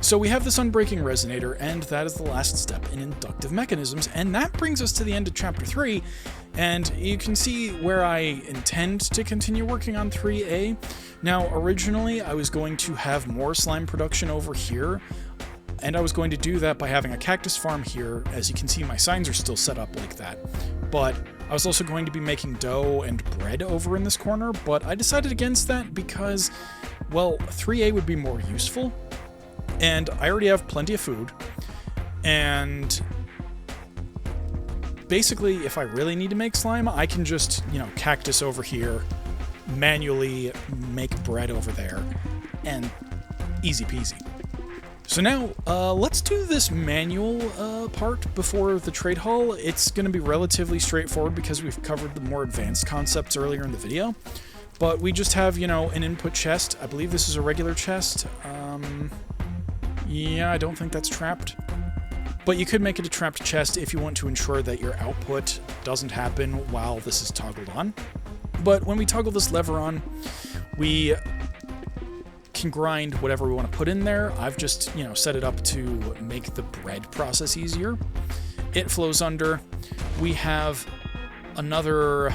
So we have this unbreaking resonator, and that is the last step in inductive mechanisms, and that brings us to the end of Chapter 3, and you can see where I intend to continue working on 3A. Now, originally, I was going to have more slime production over here, and I was going to do that by having a cactus farm here. As you can see, my signs are still set up like that, but I was also going to be making dough and bread over in this corner, but I decided against that because, well, 3A would be more useful. And I already have plenty of food, and basically, if I really need to make slime, I can just, cactus over here, manually make bread over there, and easy peasy. So now, let's do this manual part before the trade hall. It's going to be relatively straightforward because we've covered the more advanced concepts earlier in the video, but we just have, an input chest. I believe this is a regular chest. Yeah, I don't think that's trapped. But you could make it a trapped chest if you want to ensure that your output doesn't happen while this is toggled on. But when we toggle this lever on, we can grind whatever we want to put in there. I've just, set it up to make the bread process easier. It flows under. We have another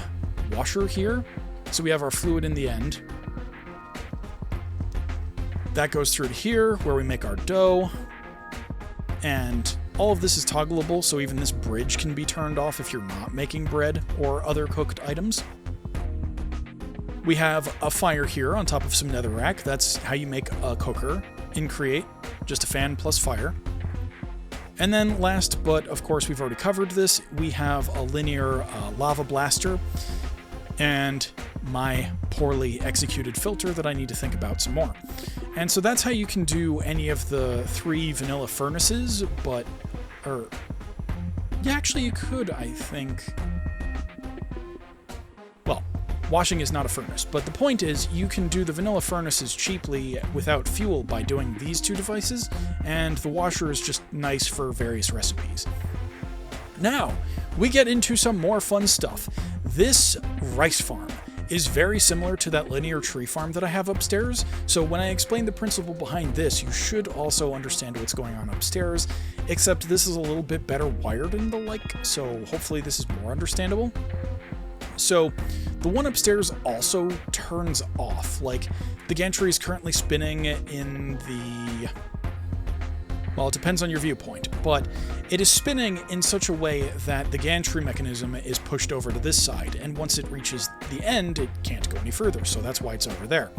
washer here. So we have our fluid in the end. That goes through to here, where we make our dough, and all of this is toggleable, so even this bridge can be turned off if you're not making bread or other cooked items. We have a fire here on top of some netherrack. That's how you make a cooker in Create, just a fan plus fire. And then last, but of course we've already covered this, we have a linear lava blaster, and my poorly executed filter that I need to think about some more. And so that's how you can do any of the 3 vanilla furnaces, actually you could, I think. Well, washing is not a furnace, but the point is you can do the vanilla furnaces cheaply without fuel by doing these 2 devices, and the washer is just nice for various recipes. Now, we get into some more fun stuff. This rice farm is very similar to that linear tree farm that I have upstairs, so when I explain the principle behind this, you should also understand what's going on upstairs, except this is a little bit better wired and the like, so hopefully this is more understandable. So the one upstairs also turns off, like the gantry is currently spinning in the... Well, it depends on your viewpoint, but it is spinning in such a way that the gantry mechanism is pushed over to this side, and once it reaches the end, it can't go any further, so that's why it's over there.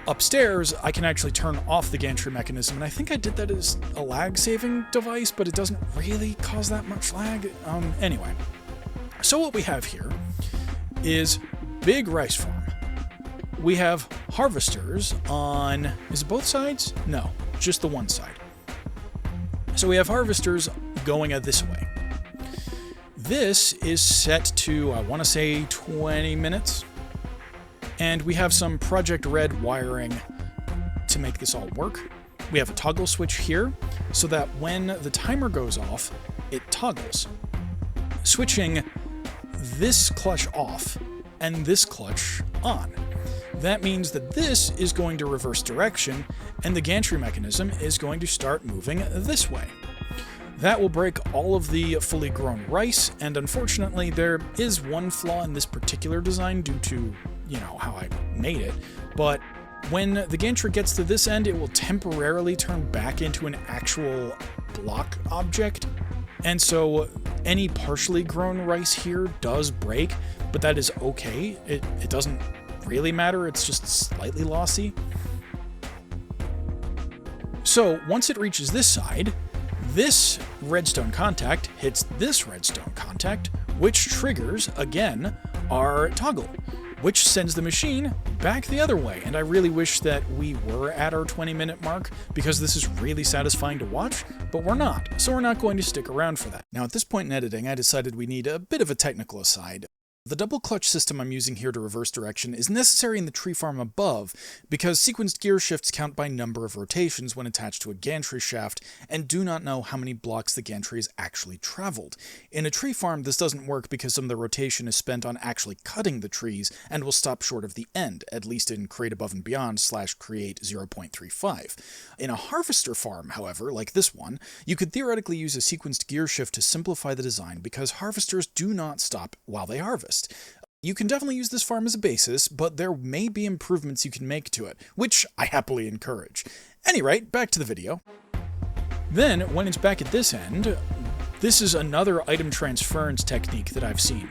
Upstairs, I can actually turn off the gantry mechanism, and I think I did that as a lag-saving device, but it doesn't really cause that much lag. Anyway. So what we have here is big rice farm. We have harvesters on... Is it both sides? No. Just the one side. So we have harvesters going this way. This is set to, I want to say, 20 minutes. And we have some Project Red wiring to make this all work. We have a toggle switch here, so that when the timer goes off, it toggles, switching this clutch off and this clutch on. That means that this is going to reverse direction, and the gantry mechanism is going to start moving this way. That will break all of the fully grown rice, and unfortunately there is one flaw in this particular design due to, how I made it, but when the gantry gets to this end, it will temporarily turn back into an actual block object, and so any partially grown rice here does break, but that is okay. It doesn't really matter, it's just slightly lossy. So once it reaches this side, this redstone contact hits this redstone contact, which triggers, again, our toggle, which sends the machine back the other way. And I really wish that we were at our 20-minute mark, because this is really satisfying to watch, but we're not, so we're not going to stick around for that. Now at this point in editing, I decided we need a bit of a technical aside. The double clutch system I'm using here to reverse direction is necessary in the tree farm above because sequenced gear shifts count by number of rotations when attached to a gantry shaft and do not know how many blocks the gantry has actually traveled. In a tree farm, this doesn't work because some of the rotation is spent on actually cutting the trees and will stop short of the end, at least in Create Above and Beyond / Create 0.35. In a harvester farm, however, like this one, you could theoretically use a sequenced gear shift to simplify the design because harvesters do not stop while they harvest. You can definitely use this farm as a basis, but there may be improvements you can make to it, which I happily encourage. Anyway, back to the video. Then, when it's back at this end, this is another item transference technique that I've seen.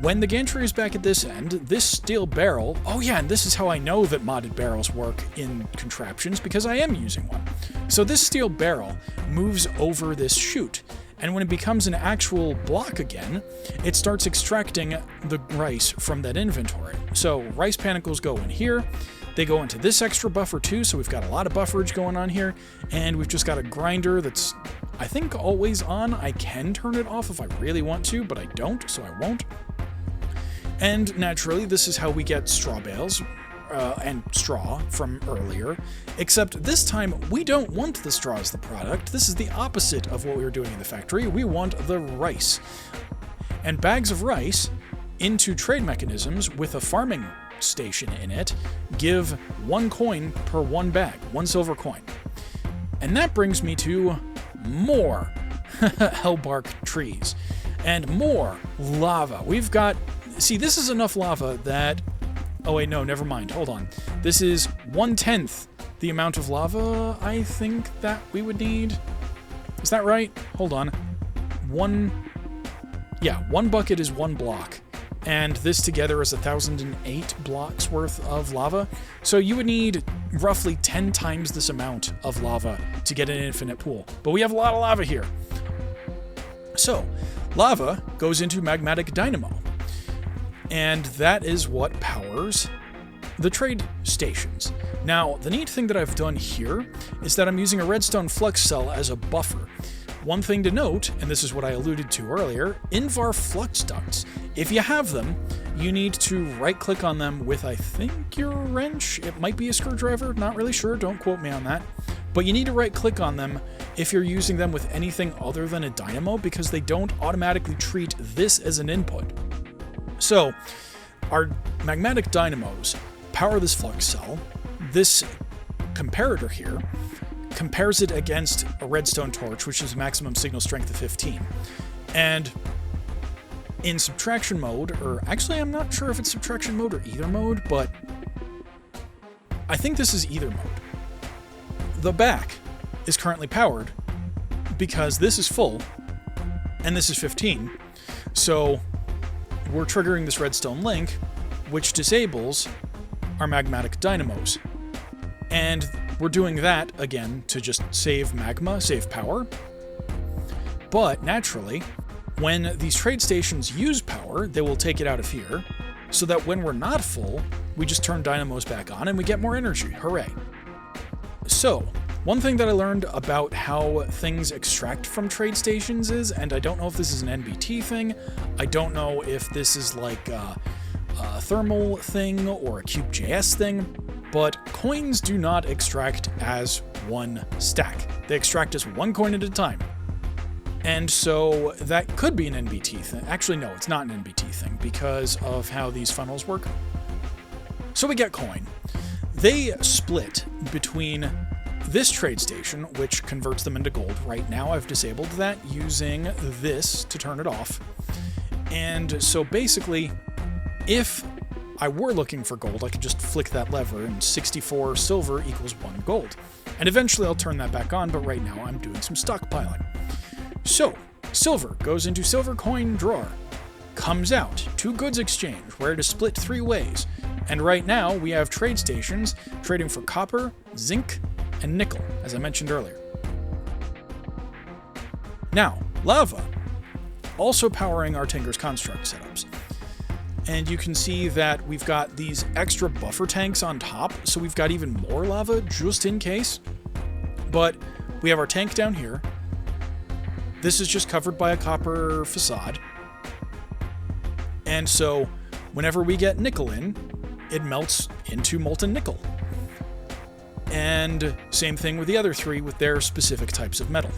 When the gantry is back at this end, this steel barrel... Oh yeah, and this is how I know that modded barrels work in contraptions, because I am using one. So this steel barrel moves over this chute, and when it becomes an actual block again, it starts extracting the rice from that inventory. So rice panicles go in here, they go into this extra buffer too, so we've got a lot of bufferage going on here, and we've just got a grinder that's, I think, always on. I can turn it off if I really want to, but I don't, so I won't. And naturally, this is how we get straw bales, and straw from earlier, except this time we don't want the straw as the product. This is the opposite of what we were doing in the factory. We want the rice. And bags of rice into trade mechanisms with a farming station in it give 1 coin per 1 bag, 1 silver coin. And that brings me to more hellbark trees and more lava. We've got, see, this is enough lava that, oh wait, no, never mind, hold on. This is 1/10 the amount of lava I think that we would need. Is that right? Hold on. 1 bucket is 1 block. And this together is 1,008 blocks worth of lava. So you would need roughly 10 times this amount of lava to get an infinite pool. But we have a lot of lava here. So, lava goes into magmatic dynamo. And that is what powers the trade stations. Now, the neat thing that I've done here is that I'm using a redstone flux cell as a buffer. One thing to note, and this is what I alluded to earlier, Invar flux ducts. If you have them, you need to right-click on them with, I think, your wrench. It might be a screwdriver, not really sure, don't quote me on that. But you need to right-click on them if you're using them with anything other than a dynamo, because they don't automatically treat this as an input. So, our magmatic dynamos power this flux cell. This comparator here compares it against a redstone torch, which is maximum signal strength of 15. And in subtraction mode, or actually I'm not sure if it's subtraction mode or either mode, but I think this is either mode. The back is currently powered because this is full and this is 15. So we're triggering this redstone link, which disables our magmatic dynamos. And we're doing that, again, to just save magma, save power. But, naturally, when these trade stations use power, they will take it out of here, so that when we're not full, we just turn dynamos back on and we get more energy. Hooray. So, one thing that I learned about how things extract from trade stations is, and I don't know if this is an NBT thing, I don't know if this is like a thermal thing or a CubeJS thing, but coins do not extract as one stack. They extract as 1 coin at a time. And so that could be an NBT thing. Actually, no, it's not an NBT thing because of how these funnels work. So we get coin. They split between this trade station, which converts them into gold. Right now I've disabled that using this to turn it off. And so basically, if I were looking for gold, I could just flick that lever and 64 silver equals 1 gold. And eventually I'll turn that back on, but right now I'm doing some stockpiling. So, silver goes into silver coin drawer, comes out to goods exchange, where it is split 3 ways. And right now we have trade stations trading for copper, zinc, and nickel, as I mentioned earlier. Now, lava, also powering our Tinker's Construct setups. And you can see that we've got these extra buffer tanks on top, so we've got even more lava just in case. But we have our tank down here. This is just covered by a copper facade. And so whenever we get nickel in, it melts into molten nickel. And same thing with the other three with their specific types of metal.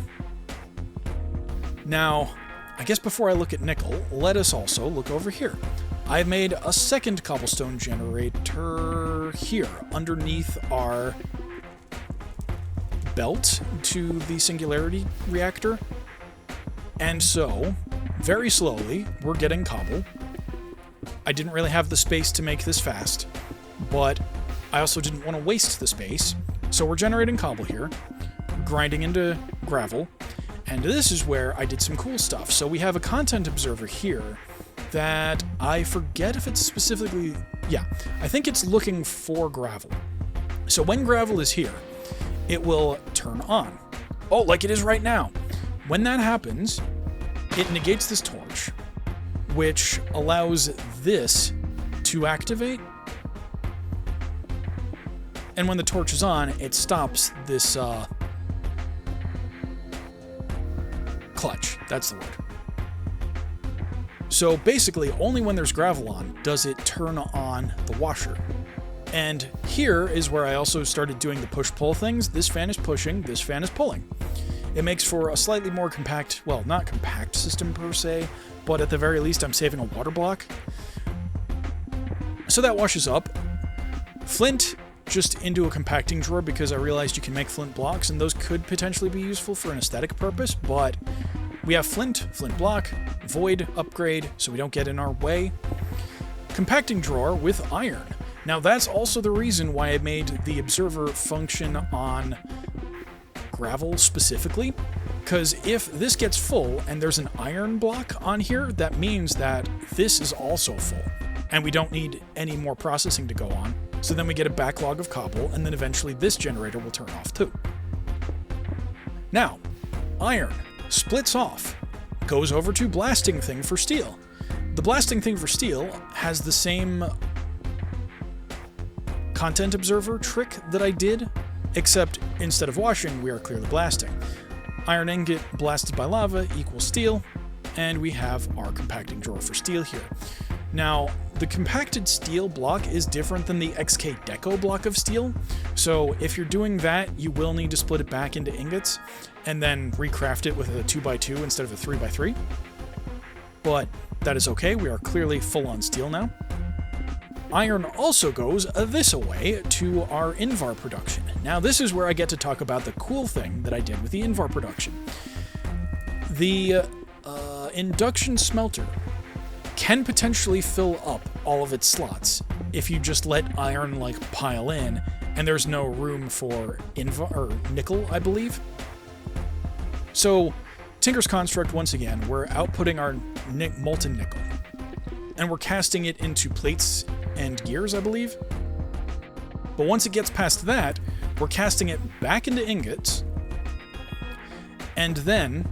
Now, I guess before I look at nickel, let us also look over here. I've made a second cobblestone generator here underneath our belt to the singularity reactor. And so, very slowly, we're getting cobble. I didn't really have the space to make this fast, but I also didn't want to waste the space. So we're generating cobble here, grinding into gravel, and this is where I did some cool stuff. So we have a content observer here that I forget if it's specifically... Yeah, I think it's looking for gravel. So when gravel is here, it will turn on. Oh, like it is right now. When that happens, it negates this torch, which allows this to activate. And when the torch is on, it stops this clutch. That's the word. So basically, only when there's gravel on does it turn on the washer. And here is where I also started doing the push-pull things. This fan is pushing, this fan is pulling. It makes for a slightly more compact, well, not compact system per se, but at the very least I'm saving a water block. So that washes up. Flint just into a compacting drawer because I realized you can make flint blocks and those could potentially be useful for an aesthetic purpose, but we have flint block, void, upgrade, so we don't get in our way. Compacting drawer with iron. Now that's also the reason why I made the observer function on gravel specifically, because if this gets full and there's an iron block on here, that means that this is also full, and we don't need any more processing to go on. So then we get a backlog of cobble, and then eventually this generator will turn off too. Now, iron splits off, goes over to blasting thing for steel. The blasting thing for steel has the same content observer trick that I did, except instead of washing, we are clearly blasting. Iron ingot blasted by lava equals steel, and we have our compacting drawer for steel here. Now, the compacted steel block is different than the XK Deco block of steel, so if you're doing that, you will need to split it back into ingots, and then recraft it with a 2x2 instead of a 3x3. But that is okay, we are clearly full on steel now. Iron also goes this away to our Invar production. Now this is where I get to talk about the cool thing that I did with the Invar production. The induction smelter can potentially fill up all of its slots if you just let iron like pile in and there's no room for Invar or nickel, I believe. So Tinker's Construct, once again, we're outputting our molten nickel and we're casting it into plates and gears, I believe. But once it gets past that, we're casting it back into ingots, and then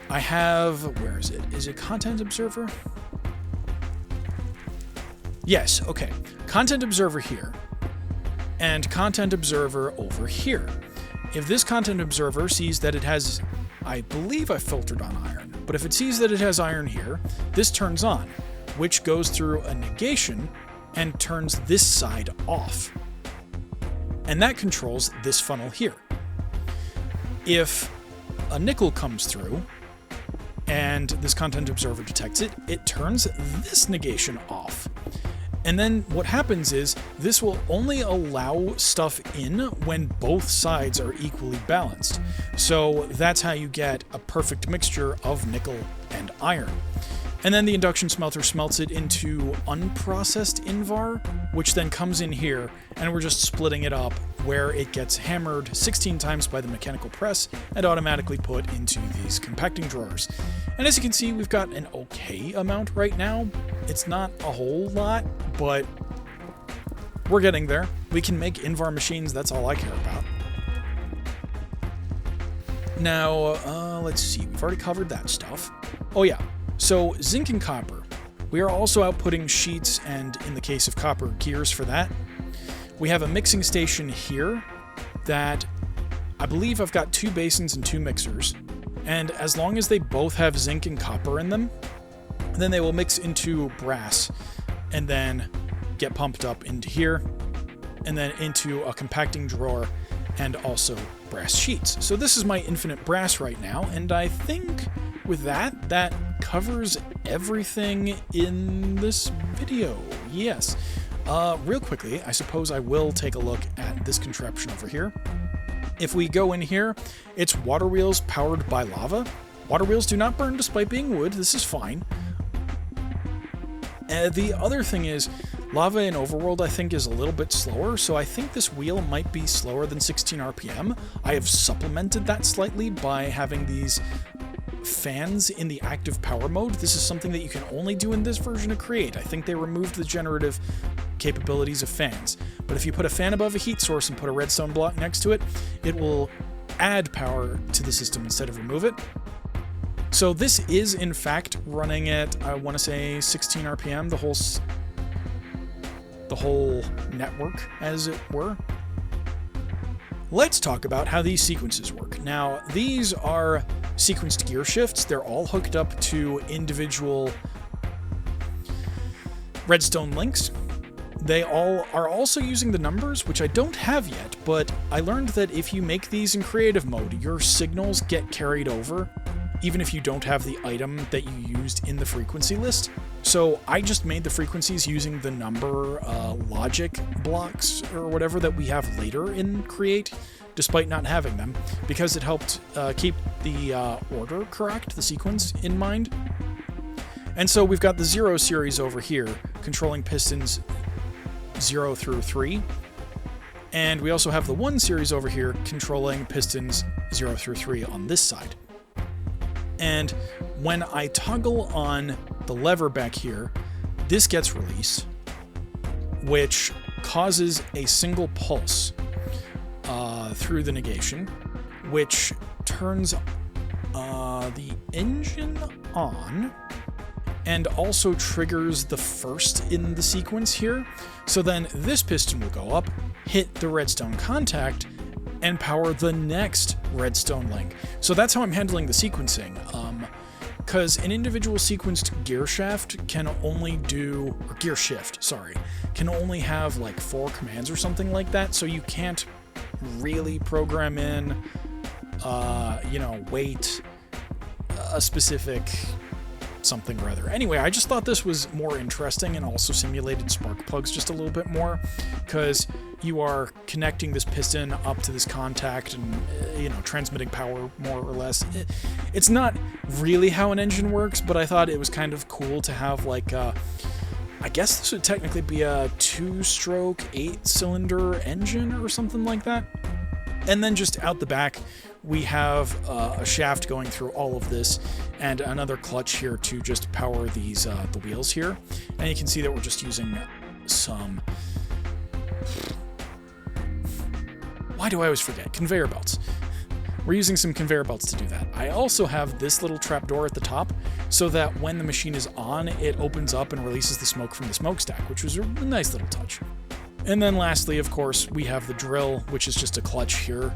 I have, where is it? Is it Content Observer? Yes, okay. Content Observer here, and Content Observer over here. If this Content Observer sees that it has, I believe I filtered on iron, but if it sees that it has iron here, this turns on, which goes through a negation and turns this side off. And that controls this funnel here. If a nickel comes through, and this Content Observer detects it, it turns this negation off. And then what happens is, this will only allow stuff in when both sides are equally balanced. So that's how you get a perfect mixture of nickel and iron. And then the induction smelter smelts it into unprocessed Invar, which then comes in here, and we're just splitting it up where it gets hammered 16 times by the mechanical press and automatically put into these compacting drawers. And as you can see, we've got an okay amount right now. It's not a whole lot, but we're getting there. We can make Invar machines, that's all I care about. Now, let's see, we've already covered that stuff. Oh yeah. So, zinc and copper. We are also outputting sheets and, in the case of copper, gears for that. We have a mixing station here that I believe I've got 2 basins and 2 mixers. And as long as they both have zinc and copper in them, Then they will mix into brass and then get pumped up into here and then into a compacting drawer and also brass sheets. So this is my infinite brass right now, and I think with that covers everything in this video. Yes. Real quickly, I suppose I will take a look at this contraption over here. If we go in here, it's water wheels powered by lava. Water wheels do not burn despite being wood. This is fine. The other thing is, lava in Overworld I think is a little bit slower, so I think this wheel might be slower than 16 RPM. I have supplemented that slightly by having these fans in the active power mode. This is something that you can only do in this version of Create. I think they removed the generative capabilities of fans. But if you put a fan above a heat source and put a redstone block next to it, it will add power to the system instead of remove it. So this is in fact running at, I want to say 16 RPM, the whole network, as it were. Let's talk about how these sequences work. Now, these are sequenced gear shifts. They're all hooked up to individual redstone links. They all are also using the numbers, which I don't have yet, but I learned that if you make these in creative mode, your signals get carried over, even if you don't have the item that you used in the frequency list. So I just made the frequencies using the number logic blocks or whatever that we have later in Create, despite not having them, because it helped keep the order correct, the sequence in mind. And so we've got the 0 series over here, controlling pistons 0 through 3. And we also have the 1 series over here, controlling pistons 0 through 3 on this side. And when I toggle on the lever back here, this gets released, which causes a single pulse through the negation, which turns the engine on and also triggers the first in the sequence here. So then this piston will go up, hit the redstone contact, and power the next redstone link. So that's how I'm handling the sequencing. Because an individual sequenced gear shaft can only do, or gear shift, sorry, can only have like 4 commands or something like that, so you can't really program in, wait, a specific something or other. Anyway, I just thought this was more interesting and also simulated spark plugs just a little bit more, because you are connecting this piston up to this contact and, transmitting power more or less. It's not really how an engine works, but I thought it was kind of cool to have like I guess this would technically be a 2-stroke 8-cylinder engine or something like that. And then just out the back, we have a shaft going through all of this and another clutch here to just power these the wheels here. And you can see that we're just using some... Why do I always forget? Conveyor belts. We're using some conveyor belts to do that. I also have this little trapdoor at the top so that when the machine is on, it opens up and releases the smoke from the smokestack, which was a nice little touch. And then lastly, of course, we have the drill, which is just a clutch here.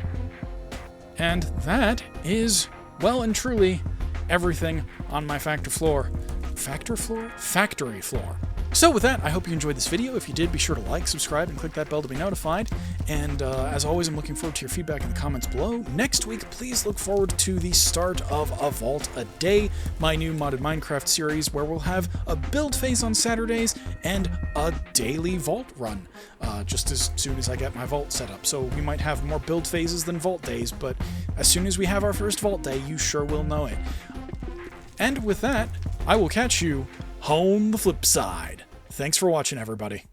And that is, well and truly, everything on my factory floor. Factory floor. So with that, I hope you enjoyed this video. If you did, be sure to like, subscribe, and click that bell to be notified. And as always, I'm looking forward to your feedback in the comments below. Next week, please look forward to the start of A Vault a Day, my new modded Minecraft series, where we'll have a build phase on Saturdays and a daily vault run, just as soon as I get my vault set up. So we might have more build phases than vault days, but as soon as we have our first vault day, you sure will know it. And with that, I will catch you on the flip side. Thanks for watching, everybody.